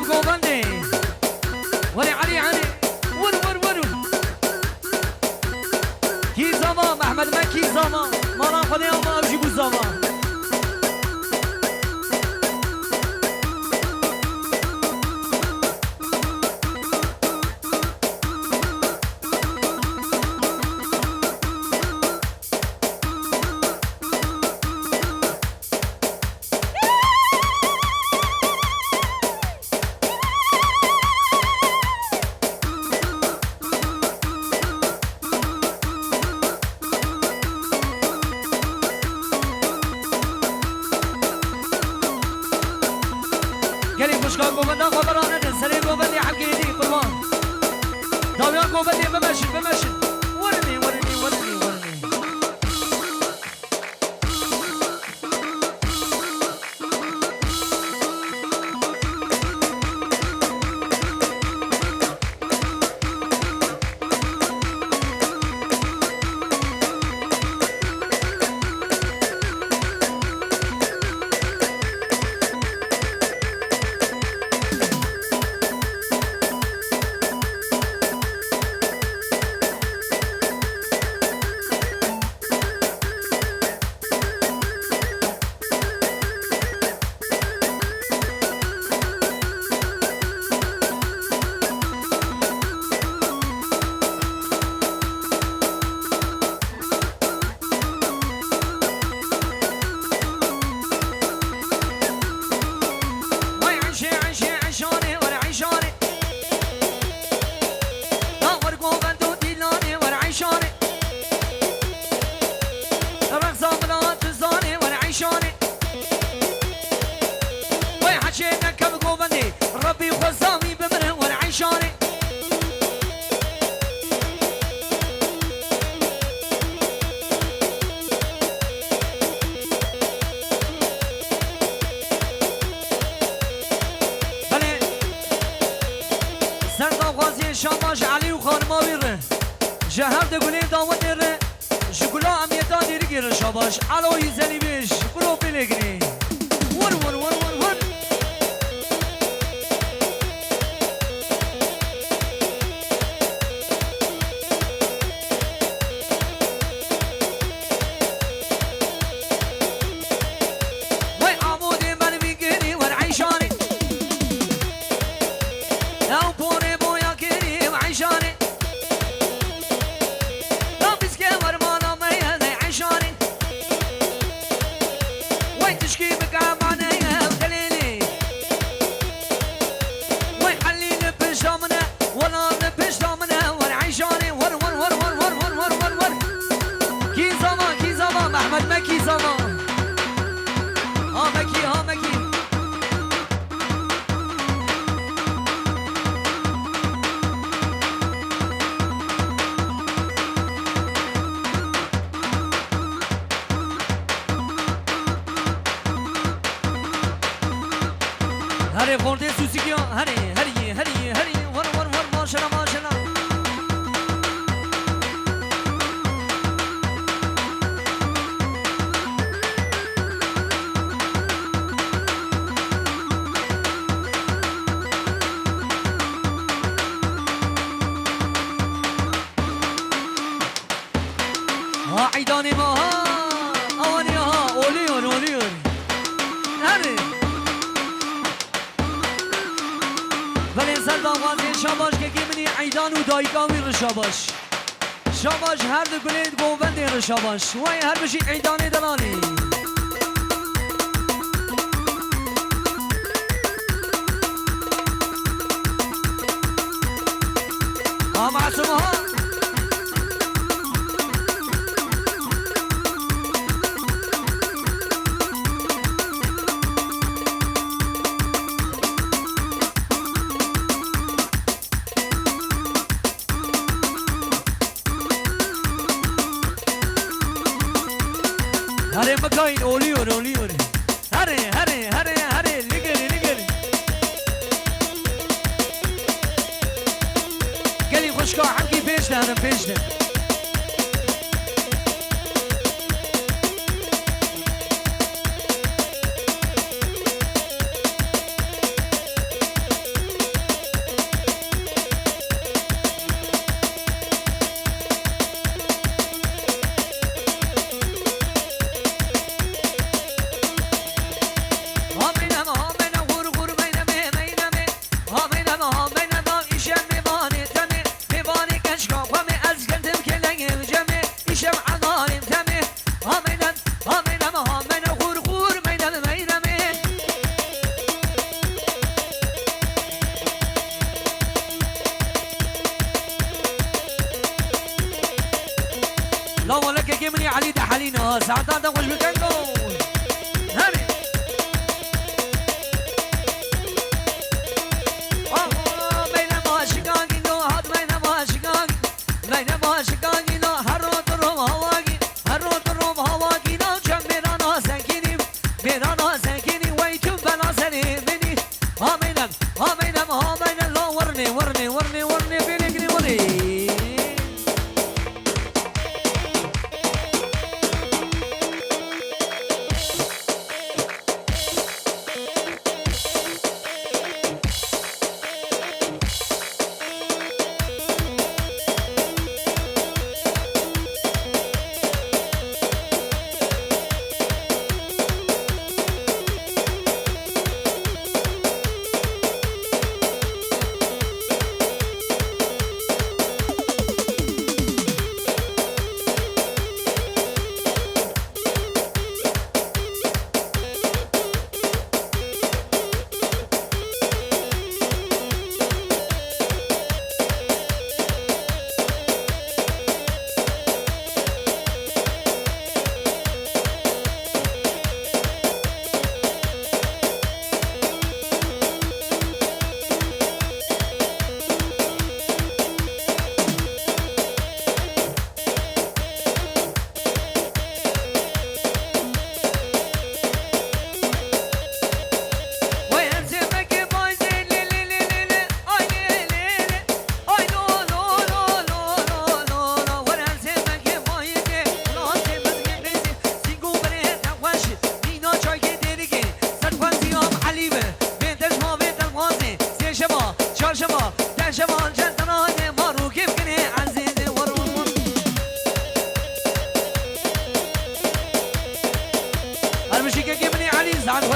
گوبنده ولی علی علی ور کی زمان محمد مکی زمان مالا خودی اما ابجی بو زمان گلی خوشگاه گوبنده خبرانه ده سری گوبندی حقیقی قربان داویان گوبندی بمشید ورنی ربي خزامي بمره والعيشاني بله سرطان غازي شاماش علي وخانما بيره جهر دقولي داوت ديره شكلا اميتا ديري گيره شاباش علو يزلي بيش برو بلغني ور مكي زمان ها مكي هري خورده سوسيكيا هري ور ماشنا عيداني ما اواني اوليون هري ولی سر داغازی شاباش که منی عیدان و دایگامی رو شاباش هر دو گلید گوبندی رو شاباش وای هر بشی عیدانی دلانی معصومه ها هره مکاین اولیون هره نگری گلی خوشکا حمکی پیش ده علينا ساعتها تخش بكنكو هاني بين ما شقاقي لو هاد بين ما شقاقي بين ما شقاقي لو هروت الروم هواقي هروت الروم هواقي لو جم ميرانا سكيني ميرانا سكيني ويتم بلا سني مني آمينم آمينم آمينم لو ورني ورني ورني ورني بيلقني ورني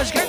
خوش